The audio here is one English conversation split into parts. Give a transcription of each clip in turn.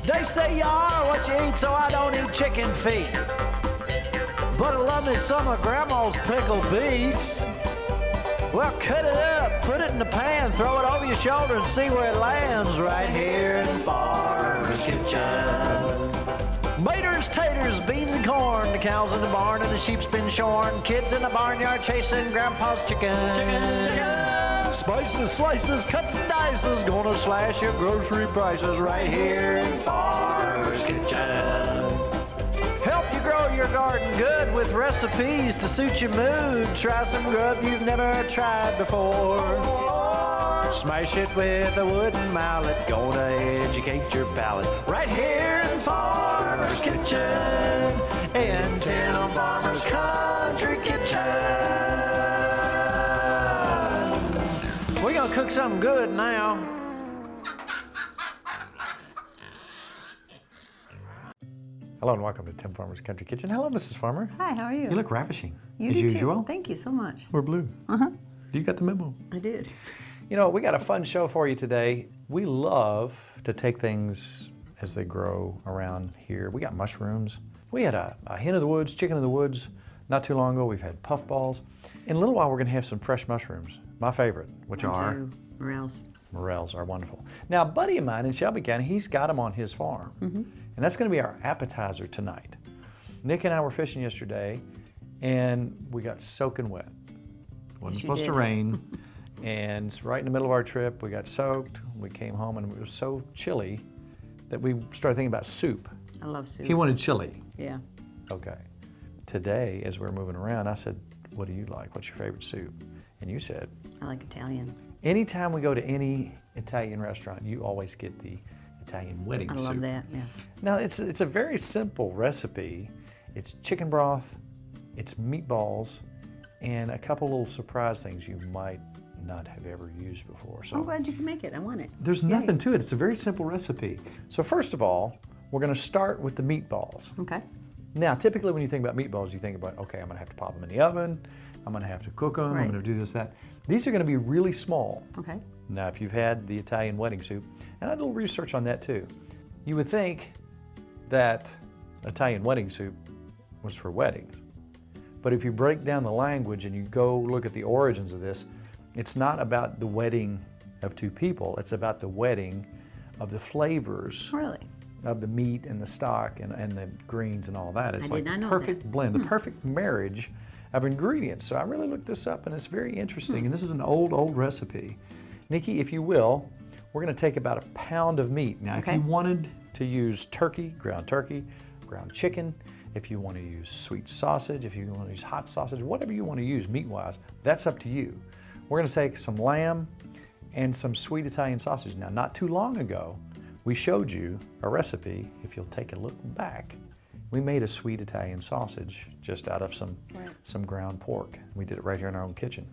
They say you are what you eat, so I don't eat chicken feet. But I love me some of Grandma's pickled beets. Well, cut it up, put it in the pan, throw it over your shoulder and see where it lands right here in Farmer's Kitchen. Maters, taters, beans and corn, the cows in the barn and the sheep's been shorn, kids in the barnyard chasing Grandpa's chicken. Spices, slices, cuts and dices, gonna slash your grocery prices right here in Farmer's Kitchen. Help you grow your garden good with recipes to suit your mood. Try some grub you've never tried before. Smash it with a wooden mallet, gonna educate your palate. Right here in Farmer's Kitchen, in Tim Farmer's Country Kitchen. We're gonna cook something good now. Hello and welcome to Tim Farmer's Country Kitchen. Hello, Mrs. Farmer. Hi, how are you? You look ravishing, You as do usual. Too. Thank you so much. We're blue. You got the memo? I did. You know, we got a fun show for you today. We love to take things as they grow around here. We got mushrooms. We had a hen of the woods, chicken of the woods not too long ago. We've had puffballs. In a little while, we're gonna have some fresh mushrooms. My favorite, which are? Morels. Morels are wonderful. Now, a buddy of mine in Shelby County, he's got them on his farm. And that's gonna be our appetizer tonight. Nick and I were fishing yesterday and we got soaking wet. Wasn't supposed to rain. And right in the middle of our trip, we got soaked. We came home and it was so chilly that we started thinking about soup. I love soup. He wanted chili. Yeah. Okay. Today, as we were moving around, I said, what do you like? What's your favorite soup? And you said? I like Italian. Anytime we go to any Italian restaurant, you always get the Italian wedding soup. I love that, yes. Now, it's a very simple recipe. It's chicken broth, it's meatballs, and a couple little surprise things you might not have ever used before. So I'm glad you can make it. I want it. there's nothing to it. It's a very simple recipe. So first of all, we're gonna start with the meatballs. Okay. Now, typically when you think about meatballs, you think about, okay, I'm gonna have to pop them in the oven, I'm gonna have to cook them, Right. I'm gonna do this, that. These are gonna be really small. Okay. Now, if you've had the Italian wedding soup, and I did a little research on that too, you would think that Italian wedding soup was for weddings. But if you break down the language and you go look at the origins of this, it's not about the wedding of two people, it's about the wedding of the flavors Really? of the meat and the stock and the greens and all that. It's I like did not know perfect that. blend, the perfect marriage of ingredients. So I really looked this up and it's very interesting. And this is an old recipe. Nicki, if you will, we're gonna take about a pound of meat. Now, Okay. if you wanted to use turkey, ground chicken, if you want to use sweet sausage, if you want to use hot sausage, whatever you want to use meat-wise, that's up to you. We're gonna take some lamb and some sweet Italian sausage. Now, not too long ago, we showed you a recipe, if you'll take a look back, we made a sweet Italian sausage just out of some ground pork. We did it right here in our own kitchen.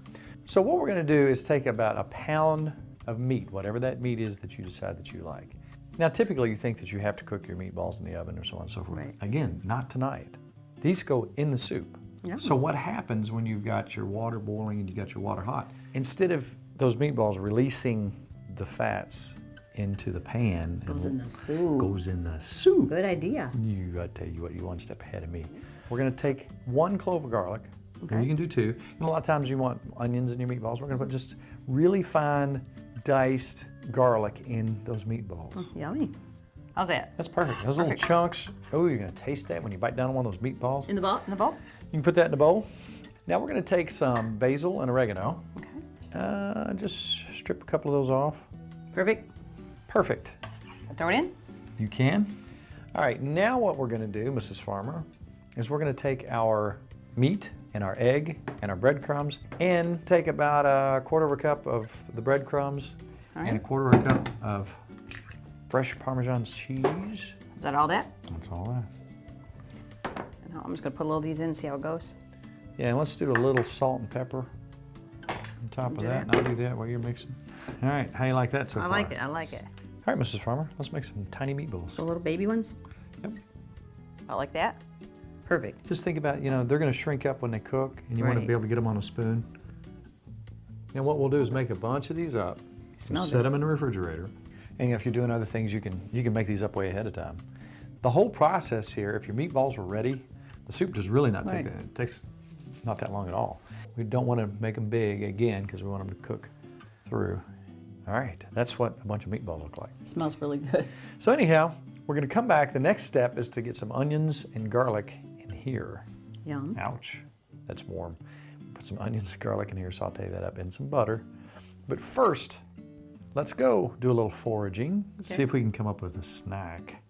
So what we're gonna do is take about a pound of meat, whatever that meat is that you decide that you like. Now, typically you think that you have to cook your meatballs in the oven or so on and so forth. Right. Again, not tonight. These go in the soup. Yeah. So what happens when you've got your water boiling and you got your water hot? Instead of those meatballs releasing the fats into the pan, Goes in the soup. Goes in the soup. Good idea. I tell you what, you're one step ahead of me. We're gonna take 1 clove of garlic. Okay. And you can do 2. And a lot of times you want onions in your meatballs. We're gonna put just really fine diced garlic in those meatballs. Yummy. How's that? That's perfect. Those little chunks. Oh, you're gonna taste that when you bite down on one of those meatballs. In the bowl? In the bowl? You can put that in a bowl. Now we're gonna take some basil and oregano. Okay. Just strip a couple of those off. Perfect. Perfect. Throw it in? You can. All right, now what we're gonna do, Mrs. Farmer, is we're gonna take our meat and our egg and our breadcrumbs and take about a 1/4 cup of the breadcrumbs and a 1/4 cup of fresh Parmesan cheese. Is that all that? That's all that. And I'm just gonna put a little of these in, see how it goes. Yeah, and let's do a little salt and pepper on top of that. And I'll do that while you're mixing. All right, how you like that so far? I like it, I like it. All right, Mrs. Farmer, let's make some tiny meatballs. So little baby ones? Yep. I like that. Perfect. Just think about, they're gonna shrink up when they cook and you wanna Right. be able to get them on a spoon. And what we'll do is make a bunch of these up, Smells set good. them in the refrigerator, And if you're doing other things, you can make these up way ahead of time. The whole process here, if your meatballs are ready, the soup does really not take that. It takes not that long at all. We don't want to make them big again because we want them to cook through. All right, that's what a bunch of meatballs look like. It smells really good. So anyhow, we're gonna come back. The next step is to get some onions and garlic in here. Yum. Ouch, that's warm. Put some onions and garlic in here, saute that up in some butter. But first, let's go do a little foraging. Okay. See if we can come up with a snack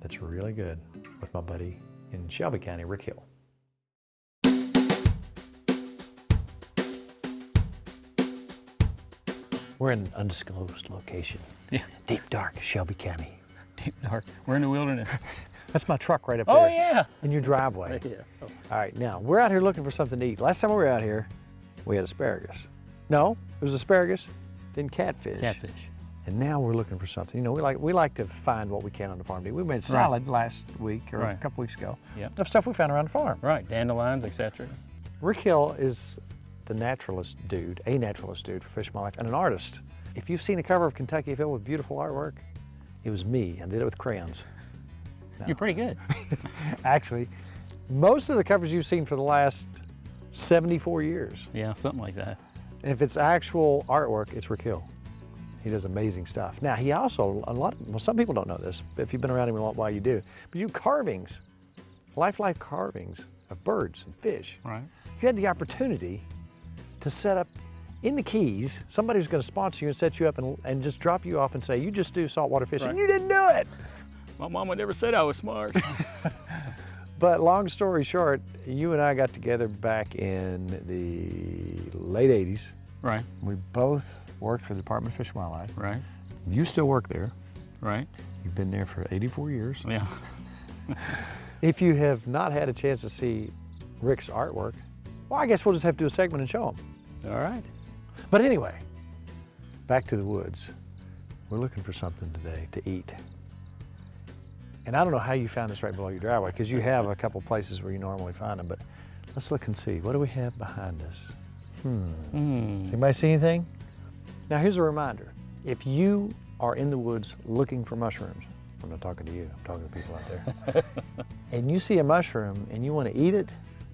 that's really good with my buddy in Shelby County, Rick Hill. We're in an undisclosed location. Yeah. Deep dark Shelby County. Deep dark. We're in the wilderness. That's my truck right up there. Oh, yeah. In your driveway. Yeah. Oh. All right, now we're out here looking for something to eat. Last time we were out here, we had asparagus. No, it was asparagus, then catfish. Catfish. And now we're looking for something. You know, we like to find what we can on the farm to eat. We made salad last week or a couple weeks ago. Yep. Of stuff we found around the farm. Right, dandelions, etc. Rick Hill is a naturalist dude for Fish My Life, and an artist. If you've seen a cover of Kentucky filled with beautiful artwork, it was me. I did it with crayons. No. You're pretty good. Actually, most of the covers you've seen for the last 74 years. Yeah, something like that. If it's actual artwork, it's Rick Hill. He does amazing stuff. Now, he also, well, some people don't know this, but if you've been around him a lot while, you do. But you do carvings, lifelike carvings of birds and fish. Right. You had the opportunity to set up in the Keys, somebody who's going to sponsor you and set you up and just drop you off and say, you just do saltwater fishing. Right. You didn't do it. My mama never said I was smart. But long story short, you and I got together back in the late 80s. Right. We both worked for the Department of Fish and Wildlife. Right. You still work there. Right. You've been there for 84 years. Yeah. If you have not had a chance to see Rick's artwork, well, I guess we'll just have to do a segment and show them. All right. But anyway, back to the woods. We're looking for something today to eat. And I don't know how you found this right below your driveway, because you have a couple places where you normally find them, but let's look and see. What do we have behind us? Does anybody see anything? Now here's a reminder. If you are in the woods looking for mushrooms, I'm not talking to you, I'm talking to people out there, and you see a mushroom and you want to eat it,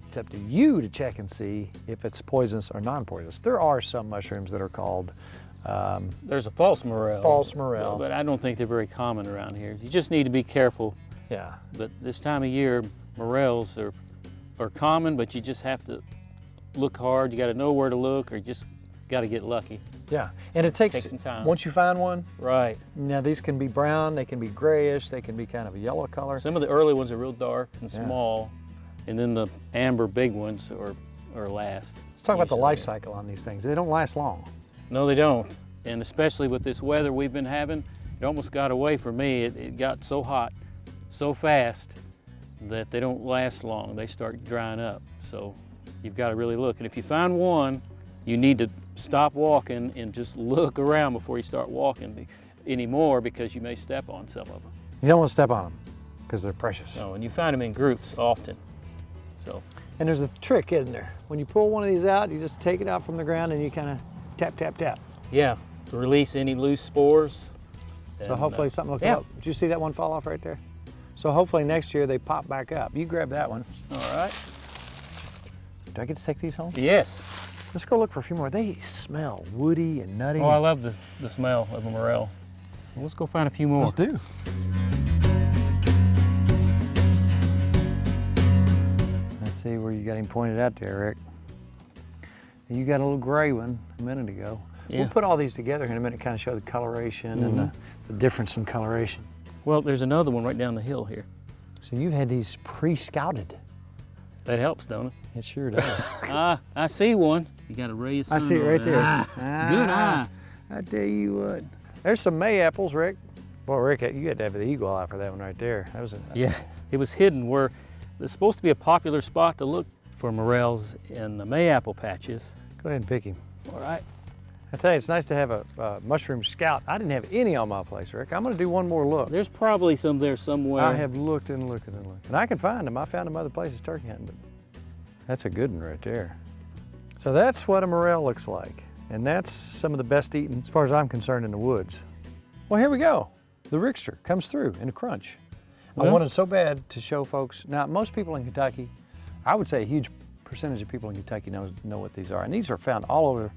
it's up to you to check and see if it's poisonous or non-poisonous. There are some mushrooms that are called There's a false morel. false morel. But I don't think they're very common around here. You just need to be careful. Yeah. But this time of year, morels are common, but you just have to look hard. You got to know where to look, or you just got to get lucky. Yeah, and it takes some time. Once you find one, Right. now these can be brown, they can be grayish, they can be kind of a yellow color. Some of the early ones are real dark and Yeah. small, and then the amber big ones are last. Let's talk about the usually. life cycle on these things. They don't last long. No, they don't. And especially with this weather we've been having, it almost got away from me. It got so hot, so fast, that they don't last long. They start drying up. So you've got to really look. And if you find one, you need to stop walking and just look around before you start walking anymore, because you may step on some of them. You don't want to step on them because they're precious. No, and you find them in groups often. So. And there's a trick, isn't there? When you pull one of these out, you just take it out from the ground and you kind of tap, tap, tap. Yeah, to release any loose spores. So And, hopefully something will come yeah. up. Did you see that one fall off right there? So hopefully next year they pop back up. You grab that one. All right. Do I get to take these home? Yes. Let's go look for a few more. They smell woody and nutty. Oh, I love the smell of a morel. Let's go find a few more. Let's do. Let's see where you got him pointed out there, Rick. You got a little gray one a minute ago. Yeah. We'll put all these together in a minute, kind of show the coloration and the difference in coloration. Well, there's another one right down the hill here. So you've had these pre-scouted. That helps, don't it? It sure does. I see one. You got to raise. I see it right there. Good eye. I tell you what. There's some May apples, Rick. Boy, Rick, you had to have the eagle eye for that one right there. That was a, Yeah, it was hidden where there's supposed to be a popular spot to look for morels in the mayapple patches. Go ahead and pick him. All right. I tell you, it's nice to have a mushroom scout. I didn't have any on my place, Rick. I'm gonna do one more look. There's probably some there somewhere. I have looked and looked and looked. And I can find them. I found them other places turkey hunting, but that's a good one right there. So that's what a morel looks like. And that's some of the best eaten, as far as I'm concerned, in the woods. Well, here we go. The Rickster comes through in a crunch. I Well, wanted so bad to show folks. Now, most people in Kentucky, I would say a huge percentage of people in Kentucky know what these are. And these are found all over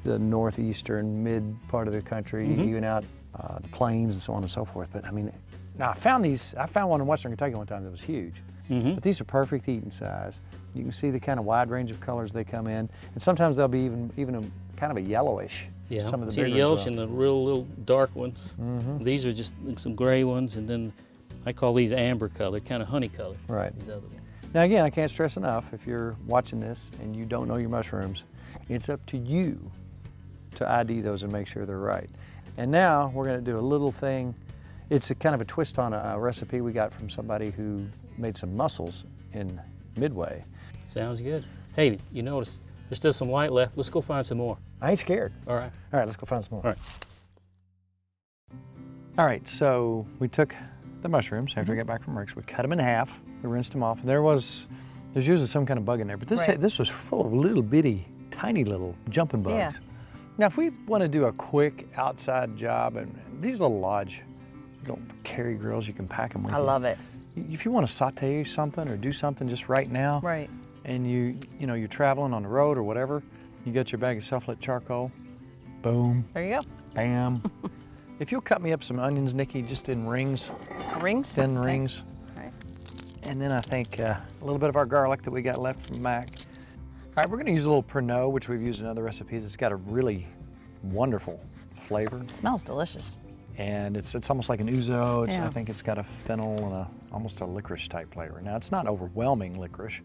the northeastern, mid part of the country, even out the plains and so on and so forth. But I mean, now I found one in Western Kentucky one time that was huge. But these are perfect eating size. You can see the kind of wide range of colors they come in. And sometimes they'll be even a, kind of a yellowish. Yeah, Some of the see the bigger yellowish as well. and the real little dark ones. These are just some gray ones, and then I call these amber color, kind of honey color. Right. These other ones. Now again, I can't stress enough, if you're watching this and you don't know your mushrooms, it's up to you to ID those and make sure they're right. And now we're gonna do a little thing. It's a kind of a twist on a recipe we got from somebody who made some mussels in Midway. Sounds good. Hey, you notice there's still some light left. Let's go find some more. I ain't scared. All right. All right, let's go find some more. All right. All right, so we took the mushrooms after we got back from Rick's. We cut them in half. We rinsed them off. And there's usually some kind of bug in there, but this was full of little bitty, tiny little jumping bugs. Yeah. Now, if we want to do a quick outside job, and these little Lodge little carry grills, you can pack them with I you. love it. If you want to saute something or do something just right now, Right. and you're traveling on the road or whatever, you got your bag of self-lit charcoal, boom, There you go. bam. If you'll cut me up some onions, Nikki, just in rings, Rings? thin Okay. rings. All right. And then I think a little bit of our garlic that we got left from Mac. All right, we're gonna use a little Pernod, which we've used in other recipes. It's got a really wonderful flavor. Smells delicious. And it's almost like an ouzo. Yeah. I think it's got a fennel and almost a licorice type flavor. Now, it's not overwhelming licorice,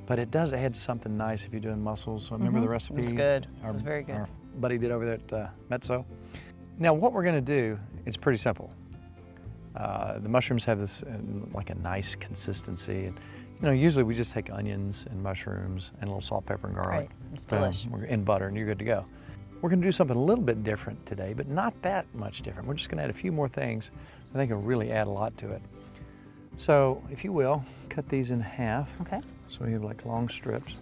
but it does add something nice if you're doing mussels. So remember the recipe? It's good. Our, It's very good. Our buddy did over there at Mezzo. Now, what we're gonna do, it's pretty simple. The mushrooms have this like a nice consistency. And, usually we just take onions and mushrooms and a little salt, pepper, and garlic. Right. It's delish. And butter, and you're good to go. We're gonna do something a little bit different today, but not that much different. We're just gonna add a few more things. I think it'll really add a lot to it. So, if you will, cut these in half. Okay. So we have like long strips.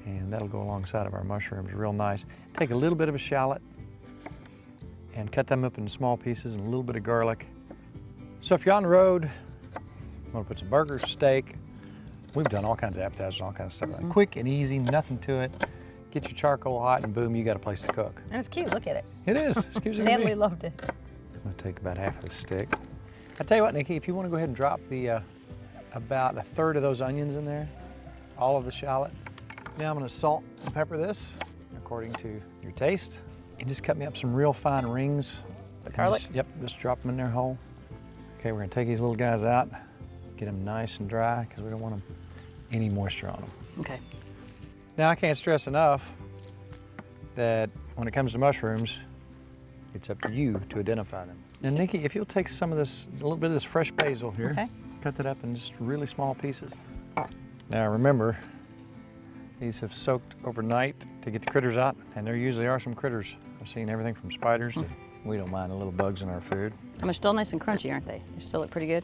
And that'll go alongside of our mushrooms real nice. Take a little bit of a shallot and cut them up into small pieces and a little bit of garlic. So if you're on the road, you want to put some burgers, steak. We've done all kinds of appetizers, all kinds of stuff. Like quick and easy, nothing to it. Get your charcoal hot and boom, you got a place to cook. And it's cute. Look at it. It is. Excuse me. Natalie loved it. I'm gonna take about half of the stick. I tell you what, Nikki, if you want to go ahead and drop the about a third of those onions in there, all of the shallot. Now I'm gonna salt and pepper this according to your taste. And just cut me up some real fine rings. The garlic? Just drop them in there whole. Okay, we're gonna take these little guys out, get them nice and dry because we don't want them any moisture on them. Okay. Now I can't stress enough that when it comes to mushrooms, it's up to you to identify them. And Nikki, if you'll take some of this, a little bit of this fresh basil here, Okay. cut that up in just really small pieces. Now remember, these have soaked overnight to get the critters out, and there usually are some critters. I've seen everything from spiders to, we don't mind the little bugs in our food. And they're still nice and crunchy, aren't they? They still look pretty good.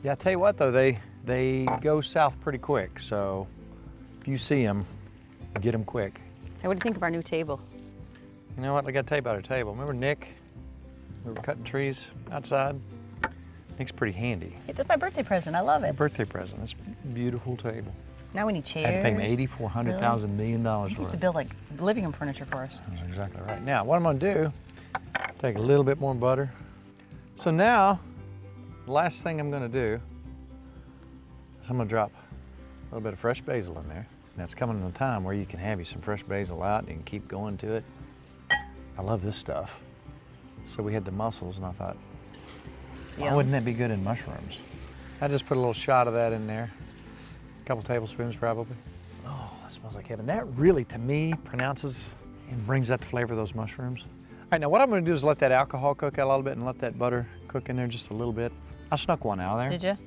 Yeah, I tell you what though, they go south pretty quick, so if you see them, get them quick. Hey, what do you think of our new table? You know what, I gotta tell you about our table. Remember Nick? We were cutting trees outside. Nick's pretty handy. Hey, that's my birthday present. I love A it. birthday present, it's a beautiful table. Now we need I chairs. had to pay him $84,000 million He for used to it. build like living room furniture for us. That's exactly right. Now, what I'm gonna do, take a little bit more butter. So now, the last thing I'm gonna do is I'm gonna drop a little bit of fresh basil in there. Now it's coming in a time where you can have you some fresh basil out and you can keep going to it. I love this stuff. So we had the mussels and I thought, why Yum. wouldn't that be good in mushrooms? I just put a little shot of that in there. A couple tablespoons probably. Oh, that smells like heaven. That really, to me, pronounces and brings out the flavor of those mushrooms. All right, now what I'm gonna do is let that alcohol cook out a little bit and let that butter cook in there just a little bit. I snuck one out of there. Did you?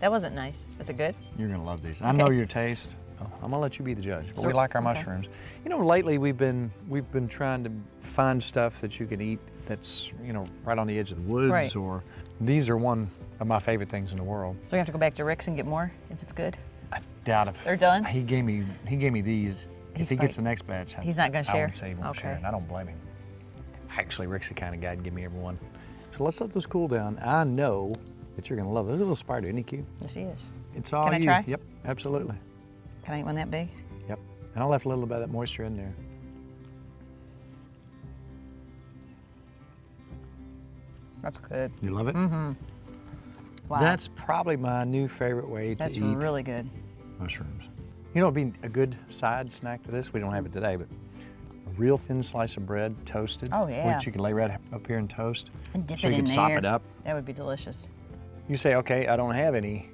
That wasn't nice. Was it good? You're gonna love these. I know your taste. Oh, I'm gonna let you be the judge. But So- we like our okay. mushrooms. You know, lately we've been trying to find stuff that you can eat that's, right on the edge of the woods, Right. or these are one of my favorite things in the world. So we have to go back to Rick's and get more if it's good. I doubt if They're done? He gave me these. He's If he gets probably- the next batch, he's not gonna I share? would say he won't share, Okay. and I don't blame him. Actually, Rick's the kind of guy to give me every one. So let's let those cool down. I know that you're gonna love it. Look at a little spider, isn't he cute? Yes, he is. It's all Can I you. try? Yep, absolutely. Can I eat one that big? Yep. And I left a little bit of that moisture in there. That's good. You love it? Mm-hmm. Wow. That's probably my new favorite way to That's eat really good. mushrooms. You know, it'd be a good side snack to this. We don't have it today, but a real thin slice of bread, toasted. Oh, yeah. Which you can lay right up here and toast. And dip so it you in can there. sop it up. That would be delicious. You say, okay, I don't have any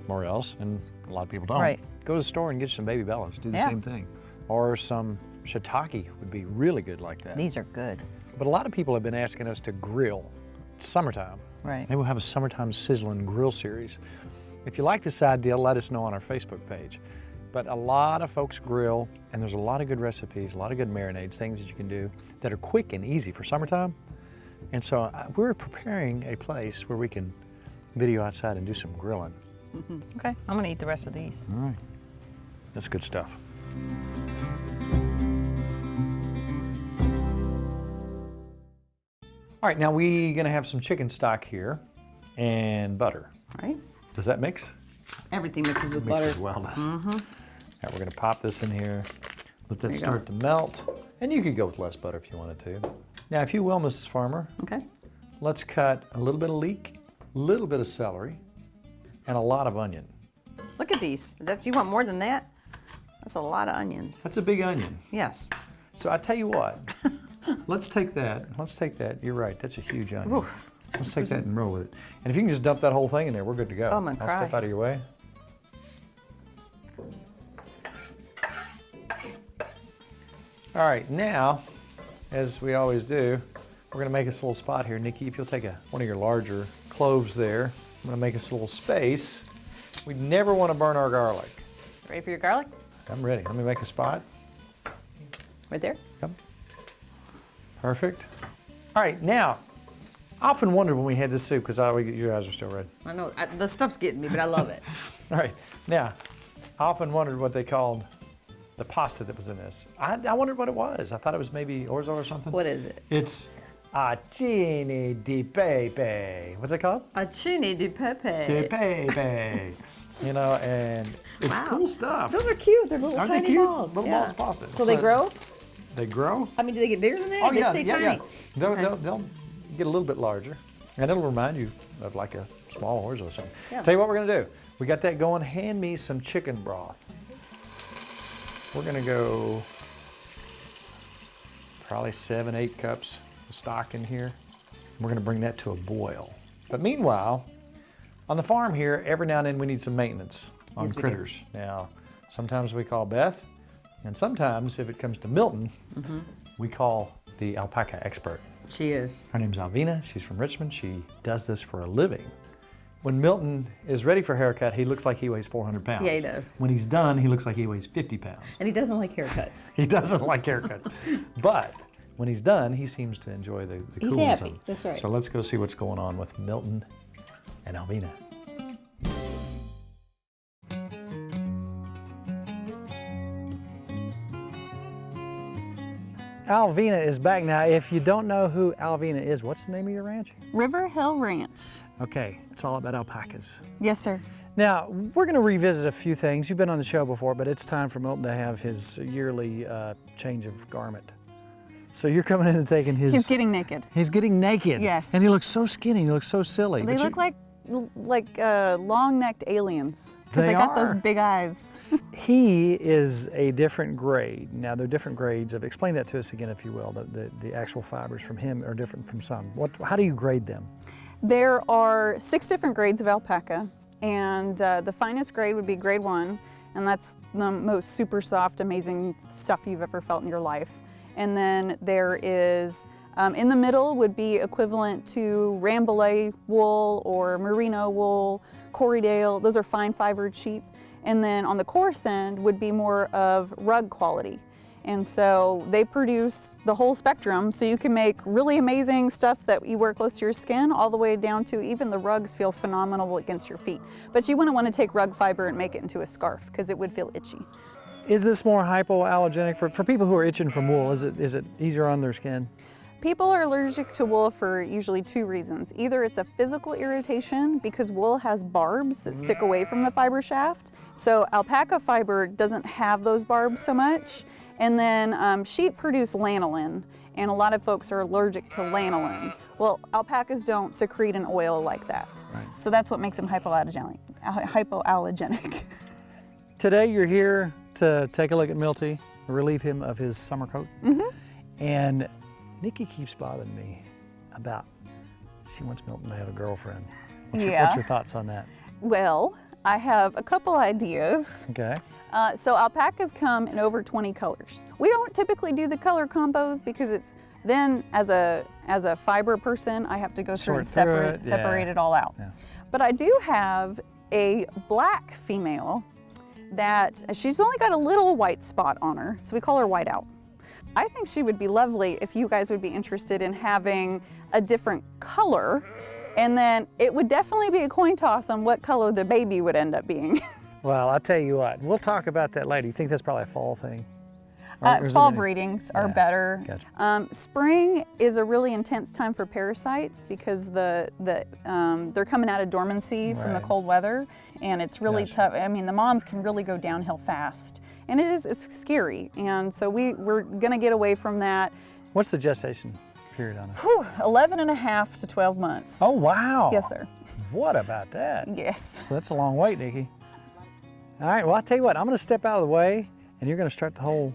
Morels, and a lot of people don't. Right. Go to the store and get some baby bellas. Do the Yeah. same thing. Or some shiitake would be really good like that. These are good. But a lot of people have been asking us to grill. It's summertime. Right. Maybe we'll have a summertime sizzling grill series. If you like this idea, let us know on our Facebook page. But a lot of folks grill, and there's a lot of good recipes, a lot of good marinades, things that you can do that are quick and easy for summertime. And so we're preparing a place where we can video outside and do some grilling. Mm-hmm. Okay, I'm gonna eat the rest of these. All right, that's good stuff. All right, now we're gonna have some chicken stock here and butter. All right. Does that mix? Everything mixes with Mixes butter. well, does. Mm-hmm. All right, we're gonna pop this in here, let that There you go. start to melt. And you could go with less butter if you wanted to. Now, if you will, Mrs. Farmer, Okay. let's cut a little bit of leek, a little bit of celery, and a lot of onion. Look at these. You want more than that? That's a lot of onions. That's a big onion. Yes. So I tell you what, let's take that, you're right, that's a huge onion. Oof. Let's take that and roll with it. And if you can just dump that whole thing in there, we're good to go. Oh, I'm gonna I'll cry. step out of your way. All right, now, as we always do, we're gonna make us a little spot here. Nikki, if you'll take one of your larger cloves there, I'm gonna make us a little space. We never wanna burn our garlic. Ready for your garlic? I'm ready. Let me make a spot. Right there? Yep. Perfect. All right, now, I often wondered when we had this soup, because your eyes are still red. I know, the stuff's getting me, but I love it. All right, now, I often wondered what they called the pasta that was in this. I wondered what it was. I thought it was maybe orzo or something. What is it? It's acini di pepe. What's it called? Acini di pepe. Di pepe. You know, and it's Wow. cool stuff. Those are cute. They're little Aren't tiny they cute? balls. Little yeah. balls of pasta. So they grow? They grow? I mean, do they get bigger than that? Oh, Or they yeah, stay yeah, tiny? yeah. Okay. They'll get a little bit larger, and it'll remind you of like a small orzo or something. Yeah. Tell you what we're gonna do. We got that going. Hand me some chicken broth. We're gonna go probably 7, 8 cups of stock in here. We're gonna bring that to a boil. But meanwhile, on the farm here, every now and then we need some maintenance on Yes, we do. critters. Now, sometimes we call Beth, and sometimes if it comes to Milton, we call the alpaca expert. She is. Her name's Alvina. She's from Richmond. She does this for a living. When Milton is ready for a haircut, he looks like he weighs 400 pounds. Yeah, he does. When he's done, he looks like he weighs 50 pounds. And he doesn't like haircuts. He doesn't like haircuts. But when he's done, he seems to enjoy the He's coolness happy. of it. That's right. So let's go see what's going on with Milton and Alvina. Alvina is back now. If you don't know who Alvina is, what's the name of your ranch? River Hill Ranch. Okay, it's all about alpacas. Yes, sir. Now, we're going to revisit a few things. You've been on the show before, but it's time for Milton to have his yearly change of garment. So you're coming in and taking his... He's getting naked. He's getting naked. Yes. And he looks so skinny. He looks so silly. They But look like long-necked aliens because They they got those are. big eyes. He is a different grade. Now, there are different grades of... Explain that to us again, if you will. The actual fibers from him are different from some. How do you grade them? There are 6 different grades of alpaca, and the finest grade would be grade 1, and that's the most super soft, amazing stuff you've ever felt in your life. And then there is, in the middle would be equivalent to Rambouillet wool or merino wool, Corriedale, those are fine fibered sheep. And then on the coarse end would be more of rug quality. And so they produce the whole spectrum, so you can make really amazing stuff that you wear close to your skin, all the way down to even the rugs feel phenomenal against your feet. But you wouldn't want to take rug fiber and make it into a scarf because it would feel itchy. Is this more hypoallergenic for people who are itching from wool? Is it easier on their skin? People are allergic to wool for usually 2 reasons. Either it's a physical irritation because wool has barbs that stick away from the fiber shaft. So alpaca fiber doesn't have those barbs so much. And then sheep produce lanolin, and a lot of folks are allergic to lanolin. Well, alpacas don't secrete an oil like that. Right. So that's what makes them hypoallergenic. Today you're here to take a look at Milty, relieve him of his summer coat. And Nicki keeps bothering me about, she wants Milton to have a girlfriend. What's your thoughts on that? Well, I have a couple ideas. Okay. So alpacas come in over 20 colors. We don't typically do the color combos because it's then as a fiber person, I have to go through and separate it all out. Yeah. But I do have a black female that she's only got a little white spot on her, so we call her whiteout. I think she would be lovely if you guys would be interested in having a different color, and then it would definitely be a coin toss on what color the baby would end up being. Well, I'll tell you what, we'll talk about that later. You think that's probably a fall thing? Fall breedings are better. Gotcha. Spring is a really intense time for parasites because they're coming out of dormancy from the cold weather, and it's really tough. I mean, the moms can really go downhill fast, and it's scary. And so we're gonna get away from that. What's the gestation period on it? 11 and a half to 12 months. Oh, wow. Yes, sir. What about that? Yes. So that's a long wait, Nicki. All right, well, I'll tell you what, I'm gonna step out of the way, and you're gonna start the whole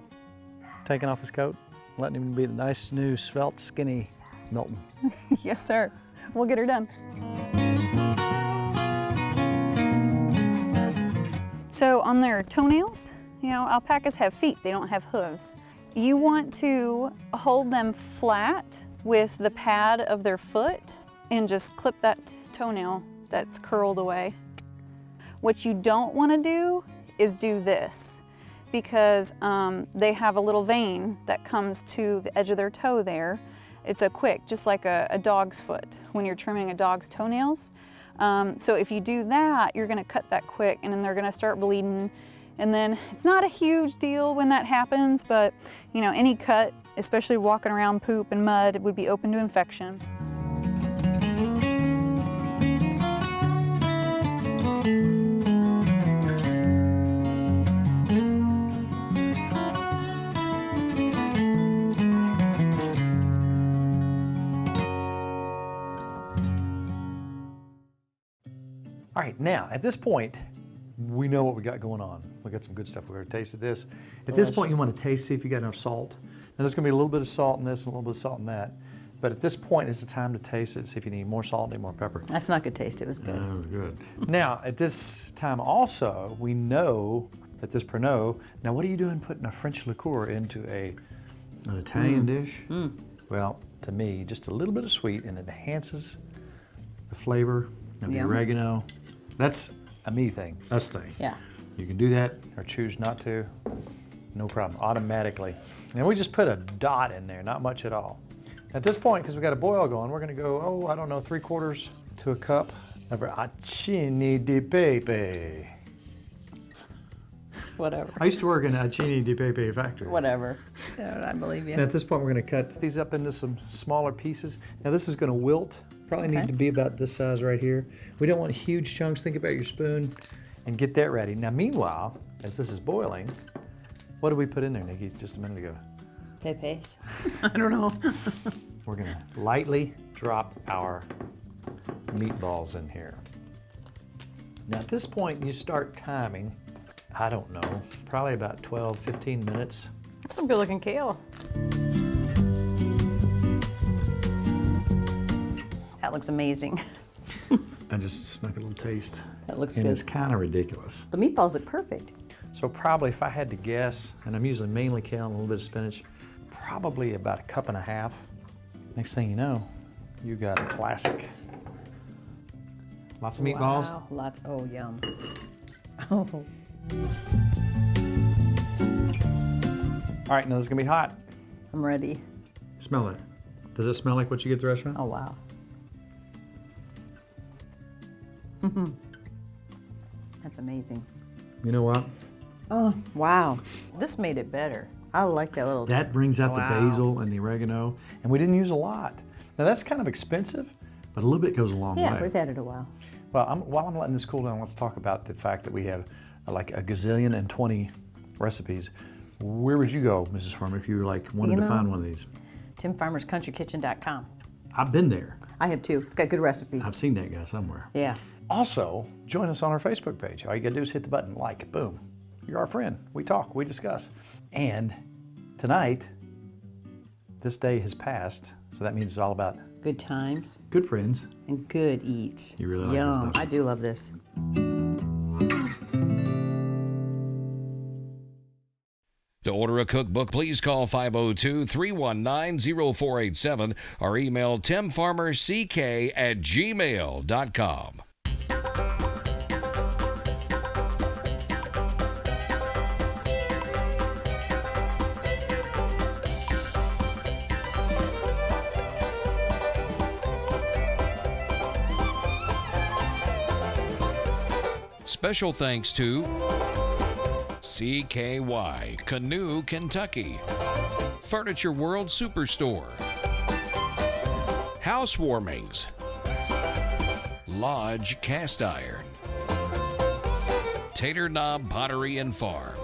taking off his coat, letting him be the nice, new, svelte, skinny Milton. Yes, sir. We'll get her done. So on their toenails, you know, alpacas have feet, they don't have hooves. You want to hold them flat with the pad of their foot and just clip that toenail that's curled away. What you don't want to do is do this, because they have a little vein that comes to the edge of their toe there. It's a quick, just like a dog's foot when you're trimming a dog's toenails. So if you do that, you're gonna cut that quick, and then they're gonna start bleeding. And then it's not a huge deal when that happens, but you know, any cut, especially walking around poop and mud, it would be open to infection. All right, now, at this point, we know what we got going on. We got some good stuff. We've already tasted this. At this point, you want to taste, see if you got enough salt. Now, there's going to be a little bit of salt in this and a little bit of salt in that. But at this point, it's the time to taste it, see if you need more salt, need more pepper. That's not good taste. It was good. That was good. Now, at this time also, we know that this Pernod, now what are you doing putting a French liqueur into an Italian dish? Well, to me, just a little bit of sweet, and it enhances the flavor of the oregano. That's a me thing, us thing. Yeah. You can do that or choose not to, no problem, automatically. And we just put a dot in there, not much at all. At this point, because we got a boil going, we're gonna go, I don't know, 3/4 to a cup of our acini di pepe. Whatever. I used to work in a acini di pepe factory. Whatever. I believe you. And at this point, we're gonna cut these up into some smaller pieces. Now this is gonna wilt. Probably need to be about this size right here. We don't want huge chunks. Think about your spoon and get that ready. Now meanwhile, as this is boiling, what did we put in there, Nicki, just a minute ago? Pepes. I don't know. We're gonna lightly drop our meatballs in here. Now at this point, you start timing, I don't know, probably about 12, 15 minutes. That's some good looking kale. That looks amazing. I just snuck a little taste. That looks and good. It's kind of ridiculous. The meatballs look perfect. So probably if I had to guess, and I'm using mainly kale and a little bit of spinach, probably about 1.5 cups. Next thing you know, you got a classic. Lots of meatballs. Wow, lots. Oh, yum. Oh. All right, now this is gonna be hot. I'm ready. Smell it. Does it smell like what you get at the restaurant? Oh, wow. That's amazing. You know what? Oh, wow. This made it better. I like that little. That brings out Wow. the basil and the oregano, and we didn't use a lot. Now that's kind of expensive, but a little bit goes a long Yeah, way. we've had it a while. Well, while I'm letting this cool down, let's talk about the fact that we have like a gazillion and 20 recipes. Where would you go, Mrs. Farmer, if you were like wanted You to know, find one of these? TimFarmersCountryKitchen.com. I've been there. I have too. It's got good recipes. I've seen that guy somewhere. Yeah. Also, join us on our Facebook page. All you gotta do is hit the button, like, boom. You're our friend. We talk, we discuss. And tonight, this day has passed, so that means it's all about Good times good friends. and good eats. You really like this Yum. stuff. I do love this. To order a cookbook, please call 502-319-0487 or email timfarmerck@gmail.com. Special thanks to CKY, Canoe, Kentucky, Furniture World Superstore, Housewarmings, Lodge Cast Iron, Tater Knob Pottery and Farm,